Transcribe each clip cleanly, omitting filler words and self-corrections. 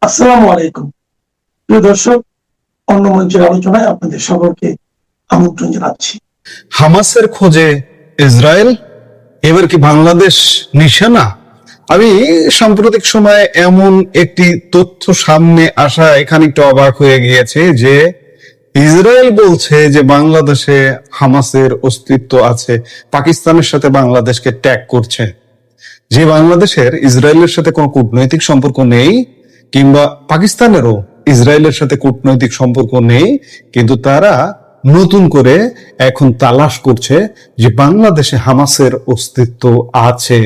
আসসালামু আলাইকুম। প্রিয় দর্শক, অন্য মঞ্চের আলোচনায় আপনাদের সকলকে আমন্ত্রণ জানাচ্ছি। হামাসের খোঁজে ইসরায়েল, এবার কি বাংলাদেশ নিশানা? আমি সাম্প্রতিক সময়ে এমন একটি তথ্য সামনে আসা খানিকটা অবাক হয়ে গিয়েছে যে ইসরায়েল বলছে যে বাংলাদেশে হামাসের অস্তিত্ব আছে, পাকিস্তানের সাথে বাংলাদেশকে ট্যাগ করছে। যে বাংলাদেশের ইসরায়েলের সাথে কোনো কূটনৈতিক সম্পর্ক নেই, কিংবা পাকিস্তানেরও ইসরায়েলের সাথে কূটনৈতিক সম্পর্ক নেই, কিন্তু তারা নতুন করে এখন তালাশ করছে যে বাংলাদেশে হামাসের অস্তিত্ব আছে।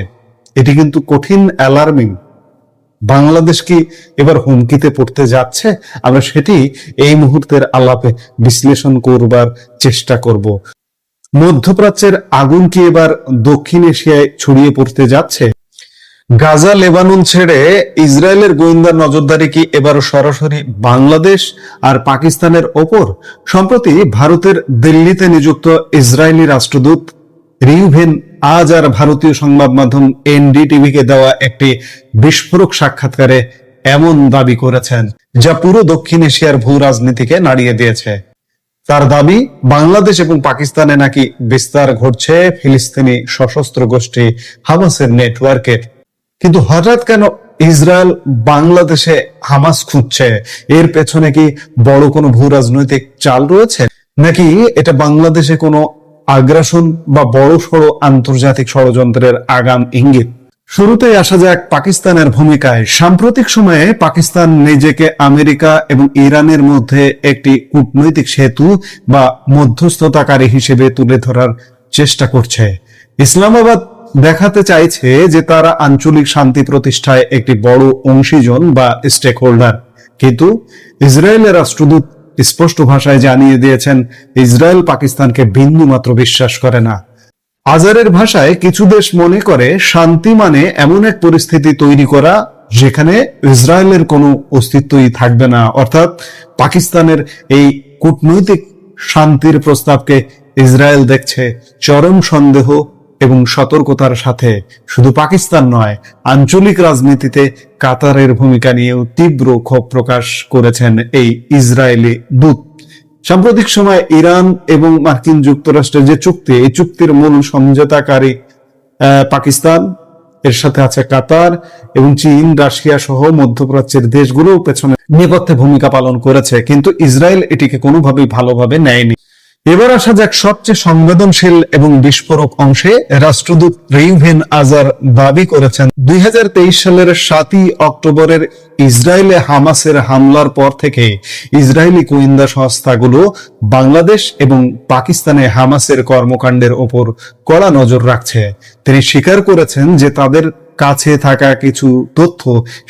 এটি কিন্তু কঠিন অ্যালার্মিং। বাংলাদেশ কি এবার হুমকিতে পড়তে যাচ্ছে? আমরা সেটি এই মুহূর্তের আলাপে বিশ্লেষণ করবার চেষ্টা করব। মধ্যপ্রাচ্যের আগুন কি এবার দক্ষিণ এশিয়ায় ছড়িয়ে পড়তে যাচ্ছে? গাজা লেবানন ছেড়ে ইসরায়েলের গোয়েন্দা নজরদারি কি এবার সরাসরি বাংলাদেশ আর পাকিস্তানের ওপর? সম্প্রতি ভারতের দিল্লিতে নিযুক্ত ইসরায়েলি রাষ্ট্রদূত রিউভেন আজ আর ভারতীয় সংবাদ মাধ্যম এনডিটিভিকে দেওয়া একটি বিস্ফোরক সাক্ষাৎকারে এমন দাবি করেছেন, যা পুরো দক্ষিণ এশিয়ার ভূ রাজনীতিকে নাড়িয়ে দিয়েছে। তার দাবি, বাংলাদেশ এবং পাকিস্তানে নাকি বিস্তার ঘটছে ফিলিস্তিনি সশস্ত্র গোষ্ঠী হামাসের নেটওয়ার্কের। কিন্তু হঠাৎ কেন ইসরায়েল বাংলাদেশে হামাস খুঁজছে? এর পেছনে কি বড় কোনো ভূ রাজনৈতিক চাল রয়েছে, নাকি এটা বাংলাদেশে কোনো আগ্রাসন বা বড় সড়ো আন্তর্জাতিক ষড়যন্ত্রের আগাম ইঙ্গিত? শুরুতেই আসা যাক পাকিস্তানের ভূমিকায়। সাম্প্রতিক সময়ে পাকিস্তান নিজেকে আমেরিকা এবং ইরানের মধ্যে একটি কূটনৈতিক সেতু বা মধ্যস্থতাকারী হিসেবে তুলে ধরার চেষ্টা করছে। ইসলামাবাদ দেখাতে চাইছে যে তারা আঞ্চলিক শান্তি প্রতিষ্ঠায় একটি বড় অংশীজন বা স্টেক হোল্ডার। কিন্তু ইসরায়েলের রাষ্ট্রদূত স্পষ্ট ভাষায় জানিয়ে দিয়েছেন, ইসরায়েল পাকিস্তানকে বিন্দুমাত্র বিশ্বাস করে না। আজারের ভাষায়, কিছু দেশ মনে করে শান্তি মানে এমন এক পরিস্থিতি তৈরি করা যেখানে ইসরায়েলের কোনো অস্তিত্বই থাকবে না। অর্থাৎ পাকিস্তানের এই কূটনৈতিক শান্তির প্রস্তাবকে ইসরায়েল দেখছে চরম সন্দেহ এবং সতর্কতার সাথে। শুধু পাকিস্তান নয়, আঞ্চলিক রাজনীতিতে কাতারের ভূমিকা নিয়েও তীব্র ক্ষোভ প্রকাশ করেছেন এই ইসরায়েলি দূত। সাম্প্রতিক সময় ইরান এবং মার্কিন যুক্তরাষ্ট্রের যে চুক্তি, এই চুক্তির মূল সমঝোতাকারী পাকিস্তান, এর সাথে আছে কাতার এবং চীন, রাশিয়া সহ মধ্যপ্রাচ্যের দেশগুলো পেছনে নেপথ্যে ভূমিকা পালন করেছে, কিন্তু ইসরায়েল এটিকে কোনোভাবেই ভালোভাবে নেয়নি। এবার আসা যাক সবচেয়ে সংবেদনশীল এবং বিস্ফোরক অংশে। রাষ্ট্রদূত রিউভেন আজার দাবি করেছেন, 2023 সালের 7ই অক্টোবরের ইসরায়েলে হামাসের হামলার পর থেকে ইসরায়েলি গোয়েন্দা সংস্থাগুলো বাংলাদেশ এবং পাকিস্তানে হামাসের কর্মকাণ্ডের ওপর কড়া নজর রাখছে। তিনি স্বীকার করেছেন যে তাদের কাছে থাকা কিছু তথ্য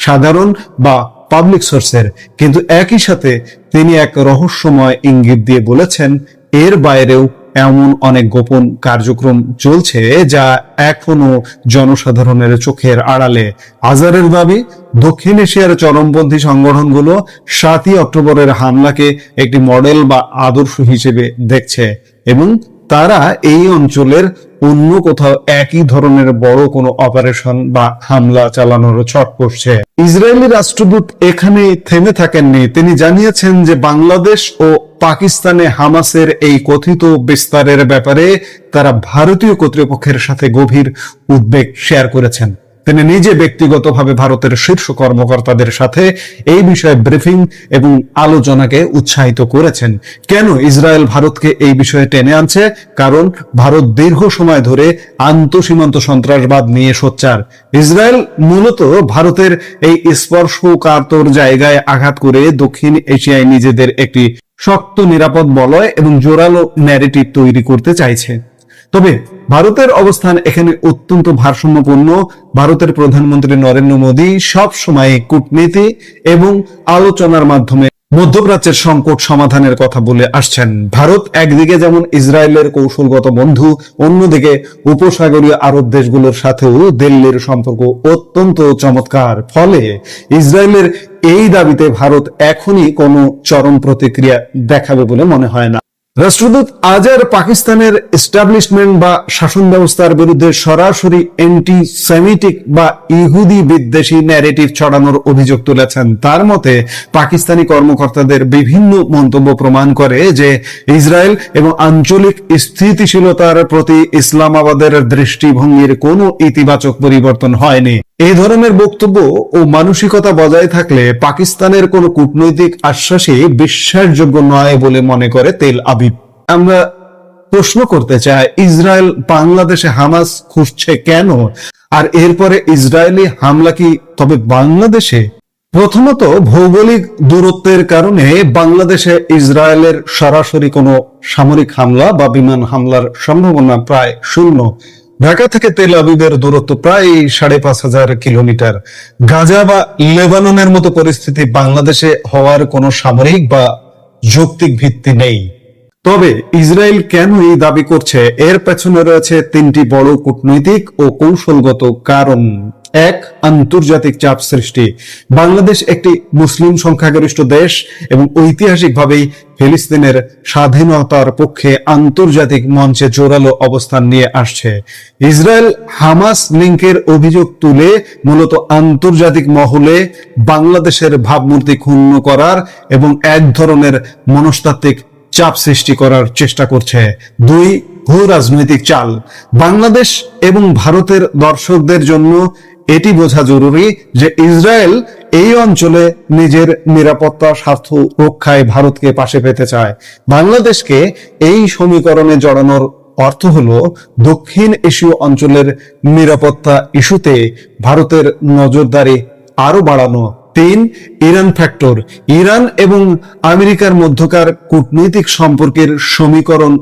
সাধারণ বা পাবলিক সোর্সের, কিন্তু একই সাথে তিনি এক রহস্যময় ইঙ্গিত দিয়ে বলেছেন, এর বাইরেও এমন অনেক গোপন কার্যক্রম চলছে যা এখনো জনসাধারণের চোখের আড়ালে। আজারের দাবি, দক্ষিণ এশিয়ার চরমপন্থী সংগঠনগুলো 7ই অক্টোবরের হামলাকে একটি মডেল বা আদর্শ হিসেবে দেখছে এবং তারা এই অঞ্চলের অন্য কোথাও একই ধরনের বড় কোনো অপারেশন বা হামলা চালানোর ছক করছে। ইসরায়েলি রাষ্ট্রদূত এখানে থেমে থাকেননি। তিনি জানিয়েছেন যে বাংলাদেশ ও পাকিস্তানে হামাসের এই কথিত বিস্তারের ব্যাপারে তারা ভারতীয় কর্তৃপক্ষের সাথে গভীর উদ্বেগ শেয়ার করেছেন। তিনি নিজে ব্যক্তিগতভাবে ভারতের শীর্ষ কর্মকর্তাদের সাথে এই বিষয়ে ব্রিফিং এবং আলোচনাকে উৎসাহিত করেছেন। কেন ইসরায়েল ভারতকে এই বিষয়ে টেনে আনছে? কারণ ভারত দীর্ঘ সময় ধরে আন্তঃসীমান্ত সন্ত্রাসবাদ নিয়ে সোচ্চার। ইসরায়েল মূলত ভারতের এই স্পর্শকাতর জায়গায় আঘাত করে দক্ষিণ এশিয়ায় নিজেদের একটি শক্ত নিরাপদ বলয় এবং জোরালো ন্যারেটিভ তৈরি করতে চাইছে। তবে ভারতের অবস্থান এখানে অত্যন্ত ভারসাম্যপূর্ণ। ভারতের প্রধানমন্ত্রী নরেন্দ্র মোদী সব সময় কূটনীতি এবং আলোচনার মাধ্যমে মধ্যপ্রাচ্যের সংকট সমাধানের কথা বলে আসছেন। ভারত একদিকে যেমন ইসরায়েলের কৌশলগত বন্ধু, অন্যদিকে উপসাগরীয় আরব দেশগুলোর সাথেও দিল্লির সম্পর্ক অত্যন্ত চমৎকার। ফলে ইসরায়েলের এই দাবিতে ভারত এখনই কোনো চরম প্রতিক্রিয়া দেখাবে বলে মনে হয় না। রাষ্ট্রদূত আজহার পাকিস্তানের এস্টাবলিশমেন্ট বা শাসন ব্যবস্থার বিরুদ্ধে সরাসরি অ্যান্টি সেমিটিক বা ইহুদি বিদ্বেষী ন্যারেটিভ ছড়ানোর অভিযোগ তুলেছেন। তার মতে পাকিস্তানি কর্মকর্তাদের বিভিন্ন মন্তব্য প্রমাণ করে যে ইসরায়েল এবং আঞ্চলিক স্থিতিশীলতার প্রতি ইসলামাবাদের দৃষ্টিভঙ্গির কোনো ইতিবাচক পরিবর্তন হয়নি। এই ধরনের বক্তব্য ও মানসিকতা বজায় থাকলে পাকিস্তানের কোনো কূটনৈতিক আশ্বাসই বিশ্বাসযোগ্য নয় বলে মনে করে তেল আবিব। আমরা প্রশ্ন করতে চাই, ইসরায়েল বাংলাদেশে হামাস খুঁজছে কেন? আর এরপরে ইসরায়েলি হামলা কি তবে বাংলাদেশে? প্রথমত, ভৌগোলিক দূরত্বের কারণে বাংলাদেশে ইসরায়েলের সরাসরি কোনো সামরিক হামলা বা বিমান হামলার সম্ভাবনা প্রায় শূন্য। ঢাকা থেকে তেল আবিবের দূরত্ব প্রায় 5,500 কিলোমিটার। গাজা বা লেবাননের মতো পরিস্থিতি বাংলাদেশে হওয়ার কোনো সামরিক বা যৌক্তিক ভিত্তি নেই। তবে ইসরায়েল কেন এই দাবি করছে, এর পেছনে রয়েছে 3টি বড় কূটনৈতিক ও কৌশলগত কারণ। এক, আন্তর্জাতিক চাপ সৃষ্টি। বাংলাদেশ একটি মুসলিম সংখ্যাগরিষ্ঠ দেশ এবং ঐতিহাসিকভাবেই ফিলিস্তিনের স্বাধীনতার পক্ষে আন্তর্জাতিক মঞ্চে জোরালো অবস্থান নিয়ে আসছে। ইসরায়েল হামাস লিঙ্কের অভিযোগ তুলে মূলত আন্তর্জাতিক মহলে বাংলাদেশের ভাবমূর্তি ক্ষুণ্ণ করার এবং এক ধরনের মনস্তাত্ত্বিক চাপ সৃষ্টি করার চেষ্টা করছে। 2, ভূ রাজনৈতিক চাল। বাংলাদেশ এবং ভারতের দর্শকদের জন্য এটি বোঝা জরুরি যে ইসরায়েল এই অঞ্চলে নিজের নিরাপত্তা স্বার্থ রক্ষায় ভারতকে পাশে পেতে চায়। বাংলাদেশকে এই সমীকরণে জড়ানোর অর্থ হলো দক্ষিণ এশীয় অঞ্চলের নিরাপত্তা ইস্যুতে ভারতের নজরদারি আরো বাড়ানো। 3, ইরান ফ্যাক্টর। ইরান এবং আমেরিকার মধ্যকার কূটনৈতিক সম্পর্কের সমীকরণ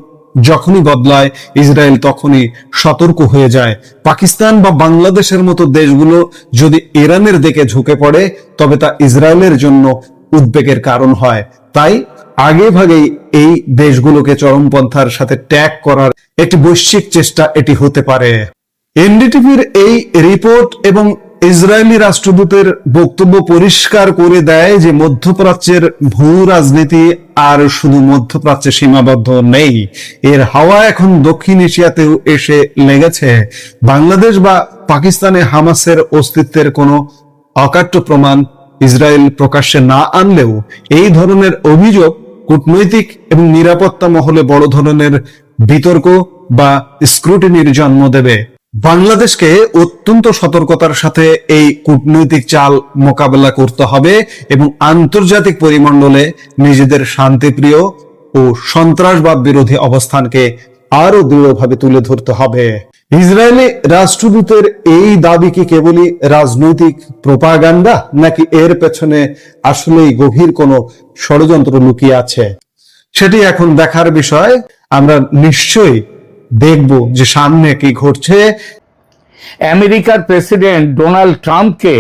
যখনই বদলায়, ইসরায়েল তখনই সতর্ক হয়ে যায়। পাকিস্তান বা বাংলাদেশের মতো দেশগুলো যদি ইরানের দিকে ঝুঁকে পড়ে, তবে তা ইসরায়েলের জন্য উদ্বেগের কারণ হয়। তাই আগে ভাগেই এই দেশগুলোকে চরমপন্থার সাথে ট্যাগ করার একটি বৈশ্বিক চেষ্টা এটি হতে পারে। এনডিটিভির এই রিপোর্ট এবং ইসরায়েলি রাষ্ট্রদূতের বক্তব্য পরিষ্কার করে দেয় যে মধ্যপ্রাচ্যের ভূ রাজনীতি আর শুধু মধ্যপ্রাচ্যে সীমাবদ্ধ নেই, এর হাওয়া এখন দক্ষিণ এশিয়াতেও এসে লেগেছে। বাংলাদেশ বা পাকিস্তানে হামাসের অস্তিত্বের কোনো অকাট্য প্রমাণ ইসরায়েল প্রকাশ্যে না আনলেও এই ধরনের অভিযোগ কূটনৈতিক এবং নিরাপত্তা মহলে বড় ধরনের বিতর্ক বা স্ক্রুটিনির জন্ম দেবে। বাংলাদেশকে অত্যন্ত সতর্কতার সাথে এই কূটনৈতিক চাল মোকাবেলা করতে হবে এবং আন্তর্জাতিক পরিমণ্ডলে নিজেদের শান্তিপ্রিয় ও সন্ত্রাসবাদ বিরোধী অবস্থানকে আরো দৃঢ়ভাবে তুলে ধরতে হবে। ইসরায়েলি রাষ্ট্রদূতের এই দাবি কি কেবলই রাজনৈতিক প্রোপাগান্ডা, নাকি এর পেছনে আসলেই গভীর কোনো ষড়যন্ত্র লুকিয়ে আছে, সেটি এখন দেখার বিষয়। আমরা নিশ্চয়ই দেখব যে সামনে কি ঘটছে। আমেরিকার প্রেসিডেন্ট ডোনাল্ড ট্রাম্পকে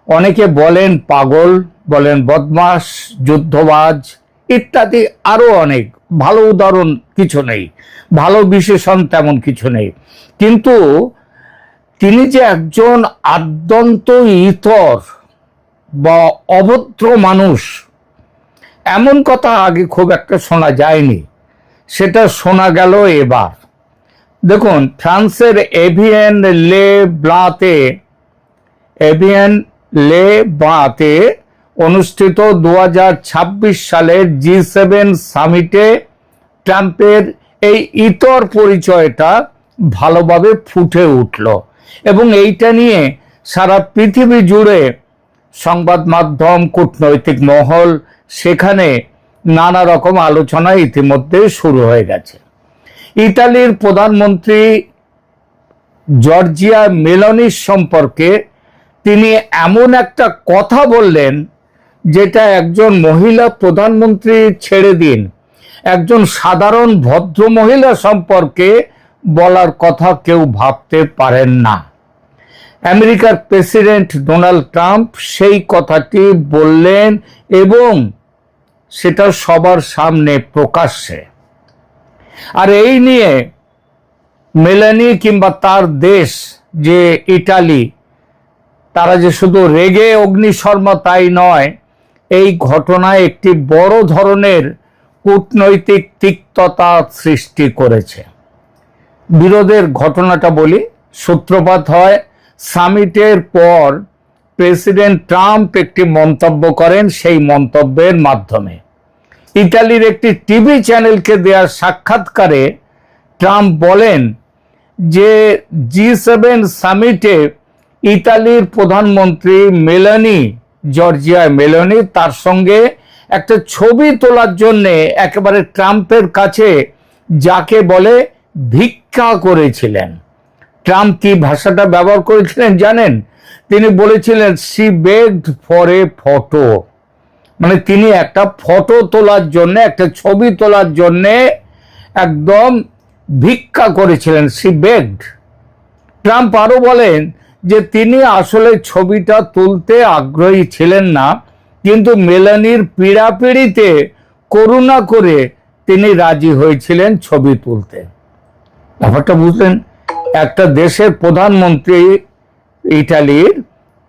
অনেকে বলেন পাগল, বলেন বদমাশ, যুদ্ধবাজ ইত্যাদি আরো অনেক। ভালো উদাহরণ কিছু নেই, ভালো বিশেষণ তেমন কিছু নেই, কিন্তু তিনি যে একজন আদ্যন্ত ইতর বা অভদ্র মানুষ, এমন কথা আগে খুব একটা শোনা যায়নি, সেটা শোনা গেল এবার। দেখুন, ফ্রান্সের এভিয়ান লে ব্লাতে অনুষ্ঠিত 2026 সালের G7 সামিটে ট্রাম্পের এই ইতর পরিচয়টা ভালোভাবে ফুটে উঠল এবং এইটা নিয়ে সারা পৃথিবী জুড়ে সংবাদ মাধ্যম, কূটনৈতিক মহল, সেখানে নানা রকম আলোচনা ইতিমধ্যে শুরু হয়ে গেছে। ইতালির প্রধানমন্ত্রী জর্জিয়া মেলোনির সম্পর্কে তিনি এমন একটা কথা বললেন যেটা একজন মহিলা প্রধানমন্ত্রী ছেড়ে দিন, একজন সাধারণ ভদ্র মহিলা সম্পর্কে বলার কথা কেউ ভাবতে পারেন না। আমেরিকার প্রেসিডেন্ট ডোনাল্ড ট্রাম্প সেই কথাটি বললেন এবং সেটা সবার সামনে প্রকাশ্যে। আর এই নিয়ে মেলানি কিংবা তার দেশ যে ইটালি, তারা যে শুধু রেগে অগ্নিশর্মা তাই নয়, এই ঘটনায় একটি বড় ধরনের কূটনৈতিক তিক্ততা সৃষ্টি করেছে। বিরোধের ঘটনাটা বলি। সূত্রপাত হয় সামিটের পর প্রেসিডেন্ট ট্রাম্প একটি মন্তব্য করেন। সেই মন্তব্যের মাধ্যমে ইতালির একটি টিভি চ্যানেলকে দেওয়া সাক্ষাৎকারে ট্রাম্প বলেন যে G7 সামিটে ইতালির প্রধানমন্ত্রী জর্জিয়া মেলোনি তার সঙ্গে একটা ছবি তোলার জন্য একেবারে ট্রাম্পের কাছে যাকে বলে ভিক্ষা করেছিলেন। ট্রাম্প কি ভাষাটা ব্যবহার করেছিলেন জানেন? তিনি বলেছিলেন she begged for a photo, মানে তিনি একটা ফটো তোলার জন্য, একটা ছবি তোলার জন্য একদম ভিক্ষা করেছিলেন, সি বেগড। ট্রাম্প আরো বলেন যে তিনি আসলে ছবিটা তুলতে আগ্রহী ছিলেন না, কিন্তু মেলানির পীড়াপিড়িতে করুণা করে তিনি রাজি হয়েছিলেন ছবি তুলতে। ব্যাপারটা বুঝলেন? একটা দেশের প্রধানমন্ত্রী ইটালির,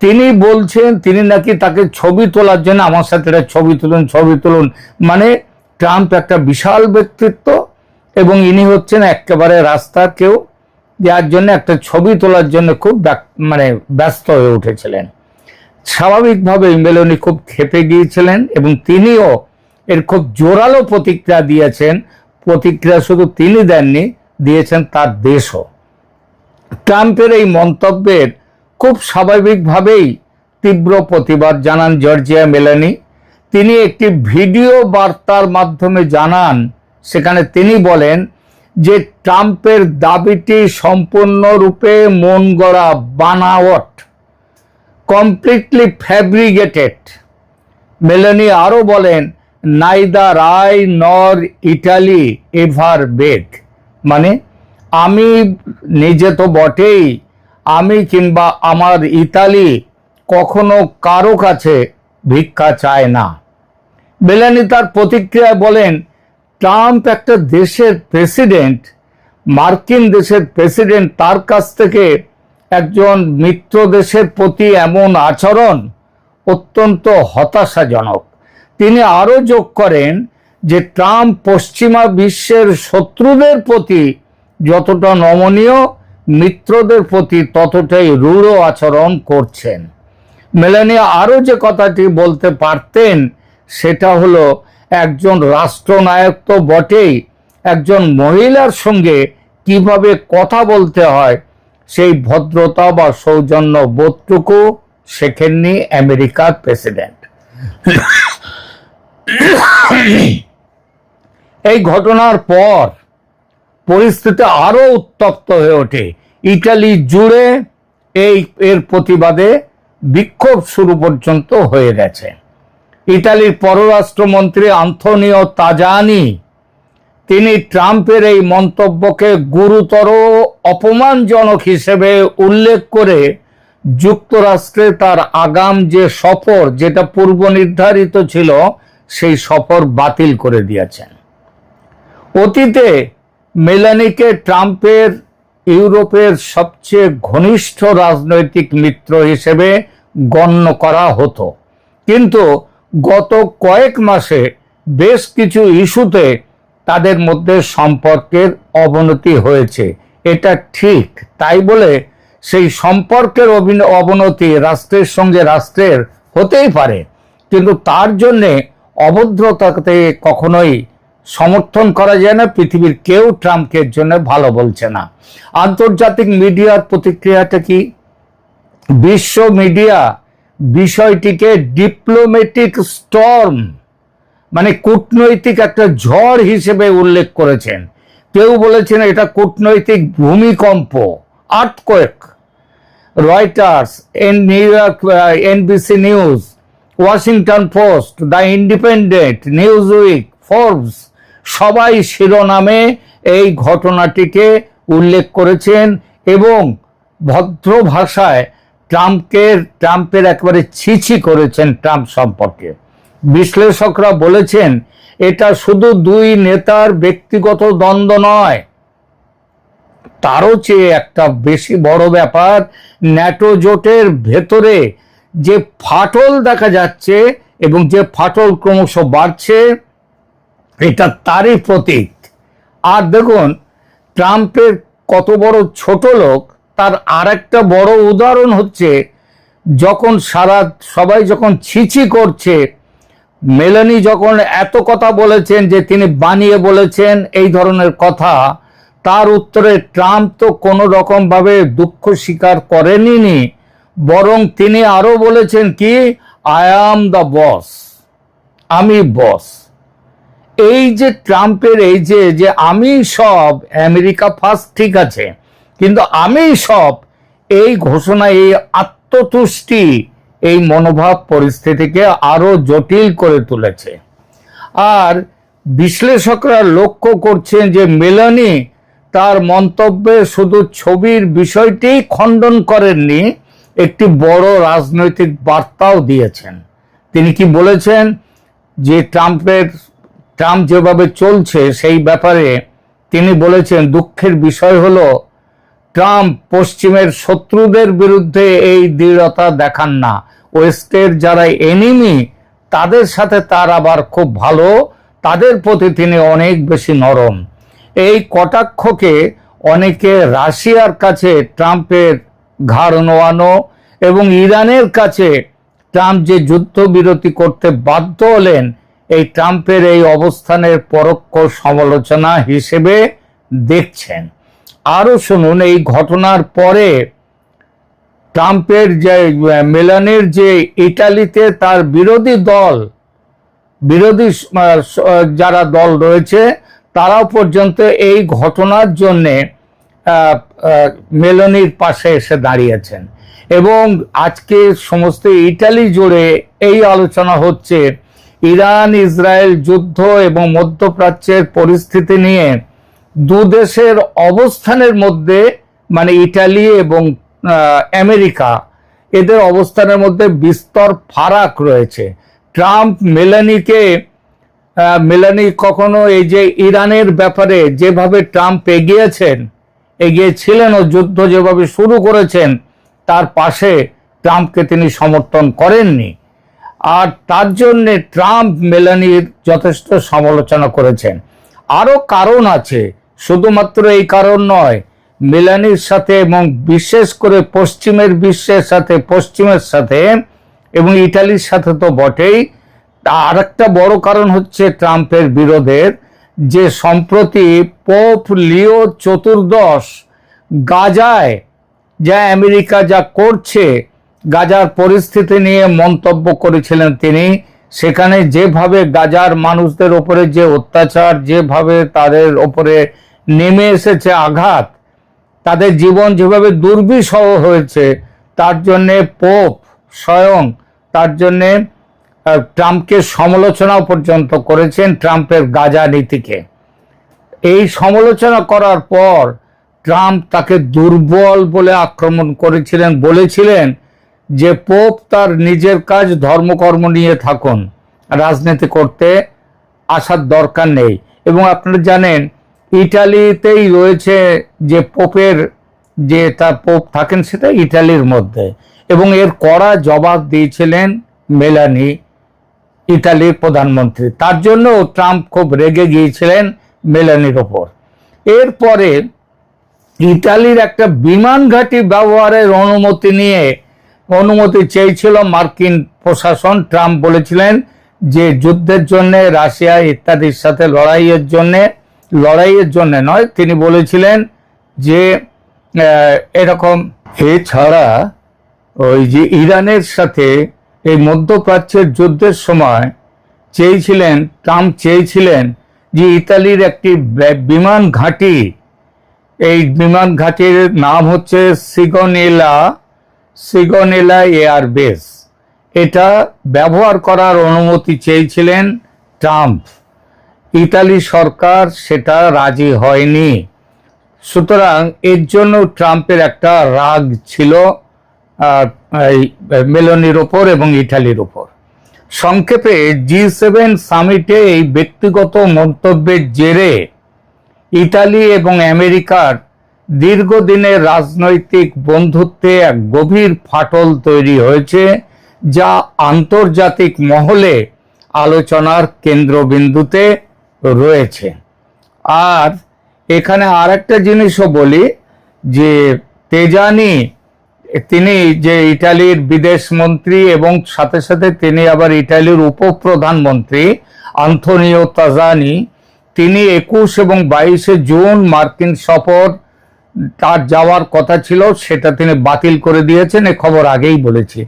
তিনি বলছেন তিনি নাকি তাকে ছবি তোলার জন্য আমার সাথে ছবি তুলুন। মানে ট্রাম্প একটা বিশাল ব্যক্তিত্ব এবং ইনি হচ্ছেন একেবারে রাস্তার কেউ, যার জন্য একটা ছবি তোলার জন্য খুব ব্যস্ত হয়ে উঠেছিলেন। স্বাভাবিকভাবে মেলোনি খুব ক্ষেপে গিয়েছিলেন এবং তিনিও এর খুব জোরালো প্রতিক্রিয়া দিয়েছেন। প্রতিক্রিয়া শুধু তিনি দেননি, দিয়েছেন তার দেশও। ট্রাম্পের এই মন্তব্যের খুব স্বাভাবিকভাবেই তীব্র প্রতিবাদ জানান জর্জিয়া মেলোনি। তিনি একটি ভিডিও বার্তার মাধ্যমে জানান, সেখানে তিনি বলেন যে ট্রাম্পের দাবিটি সম্পূর্ণরূপে মন গড়া, বানাওয়াট, কমপ্লিটলি ফ্যাব্রিকেটেড। মেলোনি আরো বলেন নাইদার আই নর ইটালি এভার বেগ, মানে আমি নিজে তো বটেই, আমি কিংবা আমার ইতালি কখনো কারো কাছে ভিক্ষা চায় না। মেলানি তার প্রতিক্রিয়ায় বলেন ট্রাম্প একটা দেশের প্রেসিডেন্ট, মার্কিন দেশের প্রেসিডেন্ট, তার কাছ থেকে একজন মিত্র দেশের প্রতি এমন আচরণ অত্যন্ত হতাশাজনক। তিনি আরো যোগ করেন যে ট্রাম্প পশ্চিমা বিশ্বের শত্রুদের প্রতি যতটা নমনীয়, মিত্রদের প্রতি ততটাই রূঢ় আচরণ করছেন। মেলানি আরো যে কথাটি বলতে পারতেন সেটা হলো একজন রাষ্ট্রনায়ক তো বটেই, একজন মহিলার সঙ্গে কিভাবে কথা বলতে হয় সেই ভদ্রতা বা সৌজন্য বোধটুকু শেখেননি আমেরিকার প্রেসিডেন্ট। এই ঘটনার পর পরিস্থিতি আরো উত্তপ্ত হয়ে ওঠে। ইটালি জুড়ে এর প্রতিবাদে বিক্ষোভ শুরু পর্যন্ত হয়ে গেছে। ইটালির পররাষ্ট্রমন্ত্রী আন্তোনিও তাজানি তিনি ট্রাম্পের এই মন্তব্যকে গুরুতর অপমানজনক হিসেবে উল্লেখ করে যুক্তরাষ্ট্রে তার আগাম যে সফর, যেটা পূর্ব নির্ধারিত ছিল, সেই সফর বাতিল করে দিয়েছেন। অতীতে মেলানিকে ট্রাম্পের ইউরোপের সবচেয়ে ঘনিষ্ঠ রাজনৈতিক মিত্র হিসেবে গণ্য করা হতো, কিন্তু গত কয়েক মাসে বেশ কিছু ইস্যুতে তাদের মধ্যে সম্পর্কের অবনতি হয়েছে। এটা ঠিক, তাই বলে সেই সম্পর্কের অবনতি রাষ্ট্রের সঙ্গে রাষ্ট্রের হতেই পারে, কিন্তু তার জন্যে অভদ্রতাকে কখনোই সমর্থন করা যায় না। পৃথিবীর কেউ ট্রাম্পকে জন্য ভালো বলছে না। আন্তর্জাতিক মিডিয়ার প্রতিক্রিয়াটা কি? বিশ্ব মিডিয়া বিষয়টিকে ডিপ্লোম্যাটিক স্টর্ম, মানে কূটনৈতিক একটা ঝড় হিসেবে উল্লেখ করেছেন। কেউ বলেছেন এটা কূটনৈতিক ভূমিকম্প, earthquake. Reuters, new York, NBC news, Washington post, the independent, Newsweek, Forbes সবাই শিরোনামে এই ঘটনাটিকে উল্লেখ করেছেন এবং ভদ্র ভাষায় ট্রাম্পের একেবারে ছিছি করেছেন ট্রাম্প সম্পর্কে। বিশ্লেষকরা বলেছেন এটা শুধু দুই নেতার ব্যক্তিগত দ্বন্দ্ব নয়, তারও চেয়ে একটা বেশি বড় ব্যাপার, ন্যাটো জোটের ভেতরে যে ফাটল দেখা যাচ্ছে এবং যে ফাটল ক্রমশ বাড়ছে, এটা তারই প্রতীক। আর দেখুন ট্রাম্পের কত বড় ছোট লোক, তার আরেকটা বড় উদাহরণ হচ্ছে যখন সবাই যখন ছিছি করছে, মেলানি যখন এত কথা বলেছেন যে তিনি বানিয়ে বলেছেন এই ধরনের কথা, তার উত্তরে ট্রাম্প তো কোনো রকম ভাবে দুঃখ স্বীকার করেননি, বরং তিনি আরো বলেছেন কি, আই অ্যাম দ্য বস, আমি বস। এই যে ট্রাম্পের এই যে আমি সব, আমেরিকা ফার্স্ট ঠিক আছে, কিন্তু আমি সব, এই ঘোষণা, এই আত্মতুষ্টি, এই মনোভাব পরিস্থিতিকে আরো জটিল করে তুলেছে। আর বিশ্লেষকরা লক্ষ্য করছেন যে মেলানি তার মন্তব্যে শুধু ছবির বিষয়টি খণ্ডন করেননি, একটি বড় রাজনৈতিক বার্তাও দিয়েছেন। তিনি কি বলেছেন যে ট্রাম্প যেভাবে চলছে সেই ব্যাপারে তিনি বলেছেন, দুঃখের বিষয় হলো ট্রাম্প পশ্চিমের শত্রুদের বিরুদ্ধে এই দৃঢ়তা দেখান না, ওয়েস্টের যারা এনিমি তাদের সাথে তার আবার খুব ভালো, তাদের প্রতি তিনি অনেক বেশি নরম। এই কটাক্ষকে অনেকে রাশিয়ার কাছে ট্রাম্পের ঘাড় নোয়ানো এবং ইরানের কাছে ট্রাম্প যে যুদ্ধবিরতি করতে বাধ্য হলেন, এই ট্রাম্পের এই অবস্থানের পরোক্ষ সমালোচনা হিসেবে দেখছেন। আরো শুনুন, এই ঘটনার পরে ট্রাম্পের যে মেলানির যে ইটালিতে তার বিরোধী যারা দল রয়েছে তারাও পর্যন্ত এই ঘটনার জন্যে মেলানির পাশে এসে দাঁড়িয়েছেন। এবং আজকে সমস্ত ইটালি জুড়ে এই আলোচনা হচ্ছে ইরান ইসরায়েল যুদ্ধ এবং মধ্যপ্রাচ্যের পরিস্থিতি নিয়ে দু দেশের অবস্থানের মধ্যে, মানে ইটালি এবং আমেরিকা, এদের অবস্থানের মধ্যে বিস্তর ফারাক রয়েছে। ট্রাম্প মেলানি কখনো এই যে ইরানের ব্যাপারে যেভাবে ট্রাম্প এগিয়েছিলেন ও যুদ্ধ যেভাবে শুরু করেছেন, তার পাশে ট্রাম্পকে তিনি সমর্থন করেননি। আর তার জন্যে ট্রাম্প মেলানির যথেষ্ট সমালোচনা করেছেন। আরো কারণ আছে, শুধুমাত্র এই কারণ নয়, মেলানির সাথে এবং বিশেষ করে পশ্চিমের সাথে এবং ইটালির সাথে তো বটেই, আর একটা বড় কারণ হচ্ছে ট্রাম্পের বিরোধের যে সম্প্রতি পোপ লিও চতুর্দশ গাজায় যা আমেরিকা যা করছে, গাজার পরিস্থিতি নিয়ে মন্তব্য করেছিলেন তিনি। সেখানে যেভাবে গাজার মানুষদের উপরে যে অত্যাচার, যেভাবে তাদের উপরে নেমে এসেছে আঘাত, তাদের জীবন যেভাবে দুর্বিষহ হয়েছে, তার জন্যে পোপ স্বয়ং তার জন্যে ট্রাম্পকে সমালোচনা পর্যন্ত করেছেন, ট্রাম্পের গাজা নীতিকে। এই সমালোচনা করার পর ট্রাম্প তাকে দুর্বল বলে আক্রমণ বলেছিলেন যে পোপ তার নিজের কাজ ধর্মকর্ম নিয়ে থাকুন, রাজনীতি করতে আসার দরকার নেই। এবং আপনারা জানেন ইটালিতেই রয়েছে যে পোপের যে তার পোপ থাকেন সেটা ইটালির মধ্যে, এবং এর কড়া জবাব দিয়েছিলেন মেলানি, ইটালির প্রধানমন্ত্রী। তার জন্য ট্রাম্প খুব রেগে গিয়েছিলেন মেলানির ওপর। এরপরে ইটালির একটা বিমান ঘাঁটি ব্যবহারের অনুমতি চেয়েছিল মার্কিন প্রশাসন। ট্রাম্প বলেছিলেন যে যুদ্ধের জন্য, রাশিয়া ইত্যাদির সাথে লড়াইয়ের জন্য নয়, তিনি বলেছিলেন যে এরকম। এছাড়া ওই যে ইরানের সাথে এই মধ্যপ্রাচ্যের যুদ্ধের সময় ট্রাম্প চেয়েছিলেন যে ইতালির একটি বিমান ঘাঁটি, এই বিমান ঘাঁটির নাম হচ্ছে সিগনেলা এয়ারবেস, এটা ব্যবহার করার অনুমতি চেয়েছিলেন ট্রাম্প। ইতালি সরকার সেটা রাজি হয়নি। সুতরাং এর জন্য ট্রাম্পের একটা রাগ ছিল মেলানির ওপর এবং ইটালির ওপর। সংক্ষেপে G7 সামিটে এই ব্যক্তিগত মন্তব্যের জেরে ইতালি এবং আমেরিকার দীর্ঘদিনের রাজনৈতিক বন্ধুত্বে এক গভীর ফাটল তৈরি হয়েছে, যা আন্তর্জাতিক মহলে আলোচনার কেন্দ্রবিন্দুতে রয়েছে। আর এখানে আর একটা জিনিসও বলি যে তেজানি তিনি যে ইটালির বিদেশ মন্ত্রী এবং সাথে সাথে তিনি আবার ইটালির উপপ্রধানমন্ত্রী আন্তোনিও তাজানি, তিনি 21 এবং 22 জুন মার্কিন সফর তার যাওয়ার কথা ছিল, সেটা তিনি বাতিল করে দিয়েছেন। এ খবর আগেই বলেছি।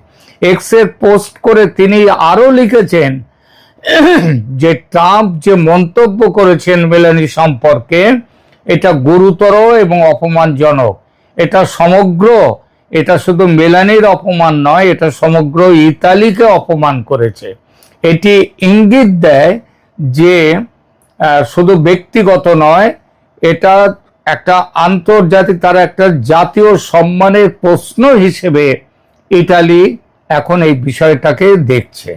এক্সের পোস্ট করে তিনি আরো লিখেছেন যে ট্রাম্প যে মন্তব্য করেছেন মেলানি সম্পর্কে এটা গুরুতর এবং অপমানজনক। এটা শুধু মেলানির অপমান নয়, এটা সমগ্র ইতালিকে অপমান করেছে। এটি ইঙ্গিত দেয় যে শুধু ব্যক্তিগত নয়, এটা একটা আন্তর্জাতিক, তারা একটা জাতীয় সম্মানের প্রশ্ন হিসেবে ইটালি এখন এই বিষয়টাকে দেখছে।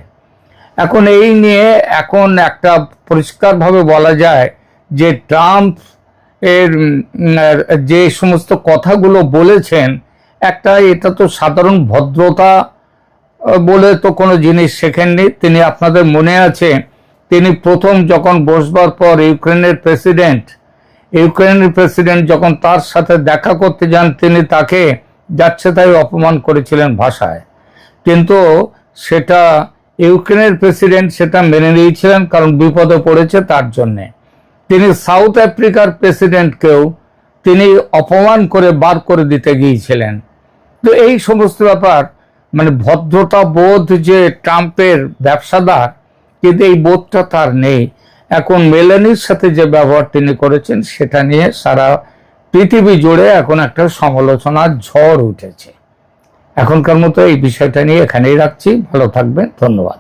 এখন এই নিয়ে এখন একটা পরিষ্কারভাবে বলা যায় যে ট্রাম্প এর যে সমস্ত কথাগুলো বলেছেন, এটা তো সাধারণ ভদ্রতা বলে তো কোনো জিনিস শেখেননি তিনি। আপনাদের মনে আছে তিনি প্রথম যখন বসবার পর ইউক্রেনের প্রেসিডেন্ট যখন তার সাথে দেখা করতে যান, তিনি তাকে যাচ্ছে তাই অপমান করেছিলেন ভাষায়, কিন্তু সেটা ইউক্রেনের প্রেসিডেন্ট সেটা মেনে নিয়েছিলেন, কারণ বিপদে পড়েছে তার জন্যে। তিনি সাউথ আফ্রিকার প্রেসিডেন্টকেও তিনি অপমান করে বার করে দিতে গিয়েছিলেন। তো এই সমস্ত ব্যাপার, মানে ভদ্রতা বোধ যে ট্রাম্পের ব্যবসাদার, কিন্তু এই বোধটা তার নেই। এখন মেলানির সাথে যে ব্যবহার তিনি করেছেন সেটা নিয়ে সারা পৃথিবী জুড়ে এখন একটা সমালোচনার ঝড় উঠেছে। এখনকার মতো এই বিষয়টা নিয়ে এখানেই রাখছি। ভালো থাকবেন, ধন্যবাদ।